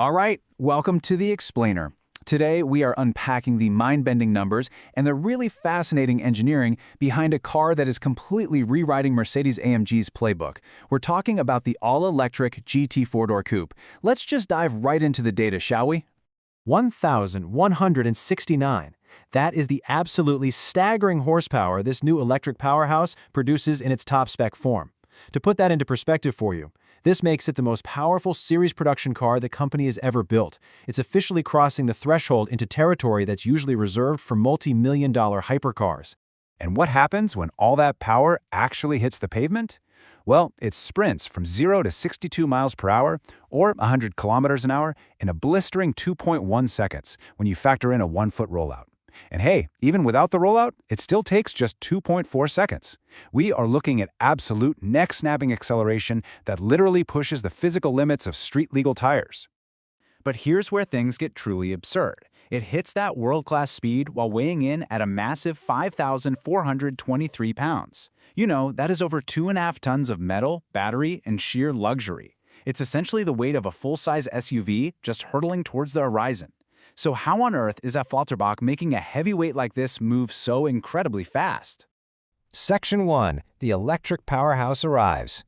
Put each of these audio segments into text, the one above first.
All right, welcome to The Explainer. Today, we are unpacking the mind-bending numbers and the really fascinating engineering behind a car that is completely rewriting Mercedes-AMG's playbook. We're talking about the all-electric GT four-door coupe. Let's just dive right into the data, shall we? 1,169. That is the absolutely staggering horsepower this new electric powerhouse produces in its top-spec form. To put that into perspective for you, this makes it the most powerful series production car the company has ever built. It's officially crossing the threshold into territory that's usually reserved for multi-million-dollar hypercars. And what happens when all that power actually hits the pavement? Well, it sprints from 0 to 62 miles per hour, or 100 kilometers an hour, in a blistering 2.1 seconds when you factor in a 1-foot rollout. And hey, even without the rollout, it still takes just 2.4 seconds. We are looking at absolute neck-snapping acceleration that literally pushes the physical limits of street-legal tires. But here's where things get truly absurd. It hits that world-class speed while weighing in at a massive 5,423 pounds. You know, that is over 2.5 tons of metal, battery, and sheer luxury. It's essentially the weight of a full-size SUV just hurtling towards the horizon. So how on earth is a Flutterbach making a heavyweight like this move so incredibly fast? Section 1. The electric powerhouse arrives.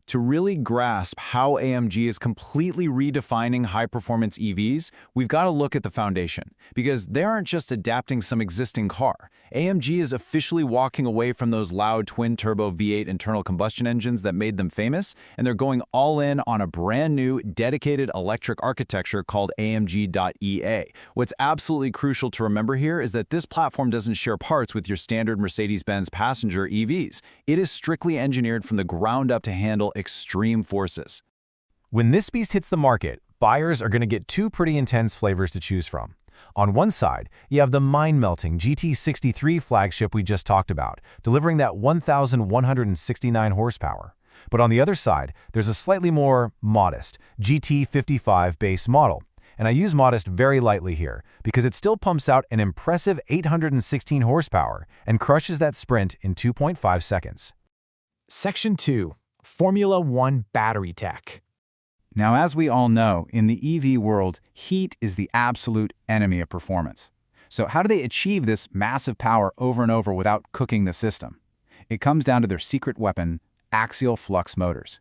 To really grasp how AMG is completely redefining high-performance EVs, we've got to look at the foundation, because they aren't just adapting some existing car. AMG is officially walking away from those loud twin-turbo V8 internal combustion engines that made them famous, and they're going all in on a brand-new, dedicated electric architecture called AMG.EA. What's absolutely crucial to remember here is that this platform doesn't share parts with your standard Mercedes-Benz passenger EVs. It is strictly engineered from the ground up to handle extreme forces. When this beast hits the market, buyers are going to get two pretty intense flavors to choose from. On one side, you have the mind-melting GT63 flagship we just talked about, delivering that 1,169 horsepower. But on the other side, there's a slightly more modest GT55 base model. And I use modest very lightly here, because it still pumps out an impressive 816 horsepower and crushes that sprint in 2.5 seconds. Section 2. Formula One battery tech. Now, as we all know, in the EV world, heat is the absolute enemy of performance. So how do they achieve this massive power over and over without cooking the system? It comes down to their secret weapon, axial flux motors.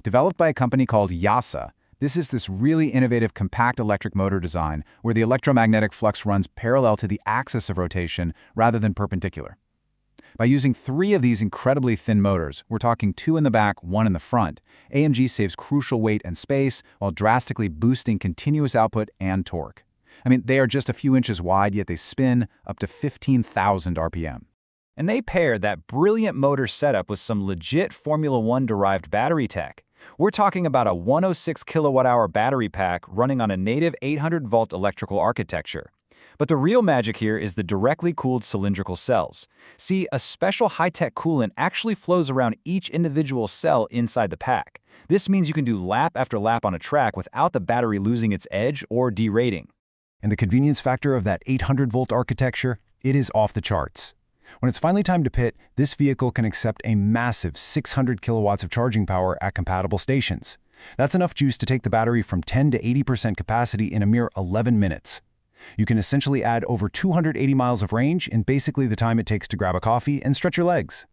Developed by a company called YASA, this is this really innovative compact electric motor design where the electromagnetic flux runs parallel to the axis of rotation rather than perpendicular. By using 3 of these incredibly thin motors, we're talking 2 in the back, 1 in the front, AMG saves crucial weight and space while drastically boosting continuous output and torque. I mean, they are just a few inches wide, yet they spin up to 15,000 RPM. And they pair that brilliant motor setup with some legit Formula One derived battery tech. We're talking about a 106 kilowatt-hour battery pack running on a native 800-volt electrical architecture. But the real magic here is the directly cooled cylindrical cells. See, a special high-tech coolant actually flows around each individual cell inside the pack. This means you can do lap after lap on a track without the battery losing its edge or derating. And the convenience factor of that 800-volt architecture, it is off the charts. When it's finally time to pit, this vehicle can accept a massive 600 kilowatts of charging power at compatible stations. That's enough juice to take the battery from 10 to 80% capacity in a mere 11 minutes. You can essentially add over 280 miles of range in basically the time it takes to grab a coffee and stretch your legs.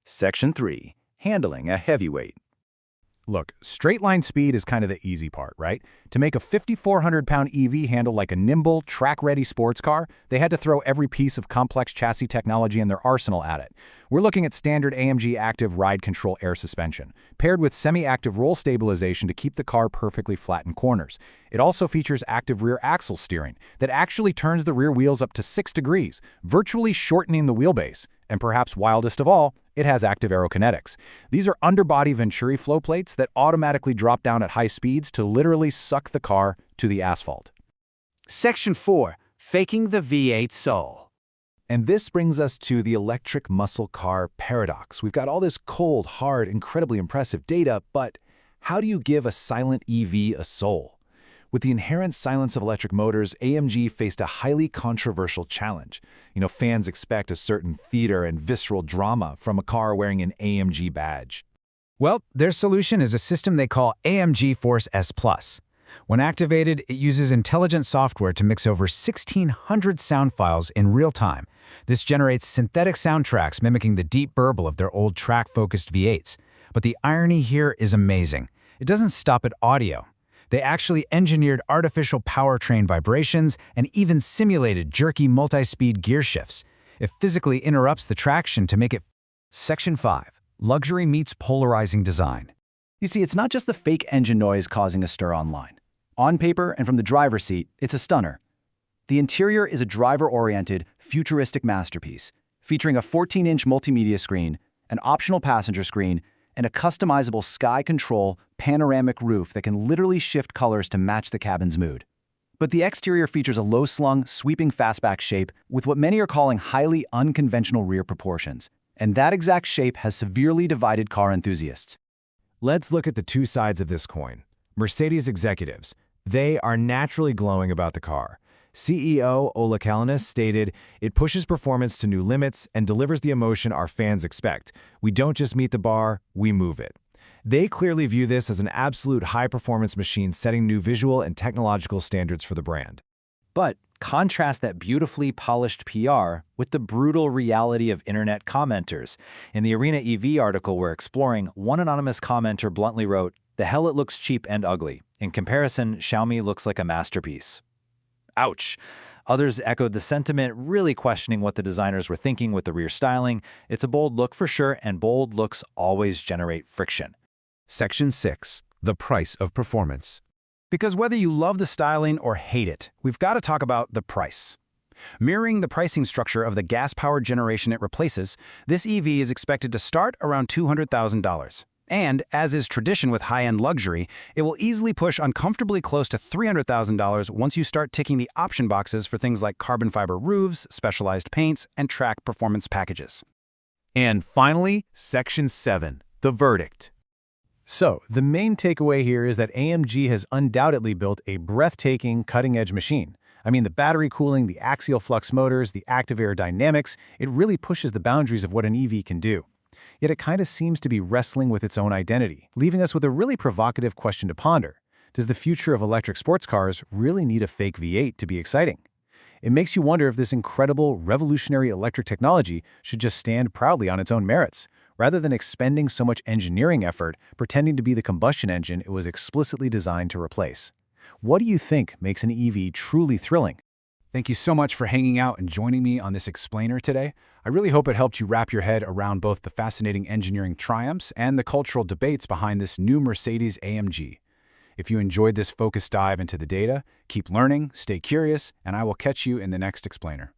Section 3. Handling a heavyweight. Look, straight-line speed is kind of the easy part, right? To make a 5,400-pound EV handle like a nimble, track-ready sports car, they had to throw every piece of complex chassis technology in their arsenal at it. We're looking at standard AMG Active Ride Control air suspension, paired with semi-active roll stabilization to keep the car perfectly flat in corners. It also features active rear axle steering that actually turns the rear wheels up to 6 degrees, virtually shortening the wheelbase. And perhaps wildest of all, it has active aerokinetics. These are underbody Venturi flow plates that automatically drop down at high speeds to literally suck the car to the asphalt. Section 4. Faking the V8 soul. And this brings us to the electric muscle car paradox. We've got all this cold, hard, incredibly impressive data, but how do you give a silent EV a soul? With the inherent silence of electric motors, AMG faced a highly controversial challenge. Fans expect a certain theater and visceral drama from a car wearing an AMG badge. Well, their solution is a system they call AMGFORCE S+. When activated, it uses intelligent software to mix over 1,600 sound files in real time. This generates synthetic soundtracks mimicking the deep burble of their old track-focused V8s. But the irony here is amazing. It doesn't stop at audio. They actually engineered artificial powertrain vibrations and even simulated jerky multi-speed gear shifts. It physically interrupts the traction to make it. Section 5. Luxury meets polarizing design. You see, it's not just the fake engine noise causing a stir online. On paper and from the driver's seat, it's a stunner. The interior is a driver-oriented, futuristic masterpiece, featuring a 14-inch multimedia screen, an optional passenger screen, and a customizable sky control panoramic roof that can literally shift colors to match the cabin's mood. But the exterior features a low-slung, sweeping fastback shape with what many are calling highly unconventional rear proportions, and that exact shape has severely divided car enthusiasts. Let's look at the two sides of this coin. Mercedes executives. They are naturally glowing about the car. CEO Ola Kalinis stated, "It pushes performance to new limits and delivers the emotion our fans expect. We don't just meet the bar, we move it." They clearly view this as an absolute high-performance machine setting new visual and technological standards for the brand. But contrast that beautifully polished PR with the brutal reality of internet commenters. In the Arena EV article we're exploring, one anonymous commenter bluntly wrote, "The hell it looks cheap and ugly. In comparison, Xiaomi looks like a masterpiece." Ouch. Others echoed the sentiment, really questioning what the designers were thinking with the rear styling. It's a bold look for sure, and bold looks always generate friction. Section 6. The price of performance. Because whether you love the styling or hate it, we've got to talk about the price. Mirroring the pricing structure of the gas-powered generation it replaces, this EV is expected to start around $200,000. And, as is tradition with high-end luxury, it will easily push uncomfortably close to $300,000 once you start ticking the option boxes for things like carbon fiber roofs, specialized paints, and track performance packages. And finally, Section 7, the verdict. So, the main takeaway here is that AMG has undoubtedly built a breathtaking, cutting-edge machine. I mean, the battery cooling, the axial flux motors, the active air dynamics, it really pushes the boundaries of what an EV can do. Yet it kind of seems to be wrestling with its own identity, leaving us with a really provocative question to ponder. Does the future of electric sports cars really need a fake V8 to be exciting? It makes you wonder if this incredible, revolutionary electric technology should just stand proudly on its own merits, rather than expending so much engineering effort pretending to be the combustion engine it was explicitly designed to replace. What do you think makes an EV truly thrilling? Thank you so much for hanging out and joining me on this explainer today. I really hope it helped you wrap your head around both the fascinating engineering triumphs and the cultural debates behind this new Mercedes-AMG. If you enjoyed this focused dive into the data, keep learning, stay curious, and I will catch you in the next explainer.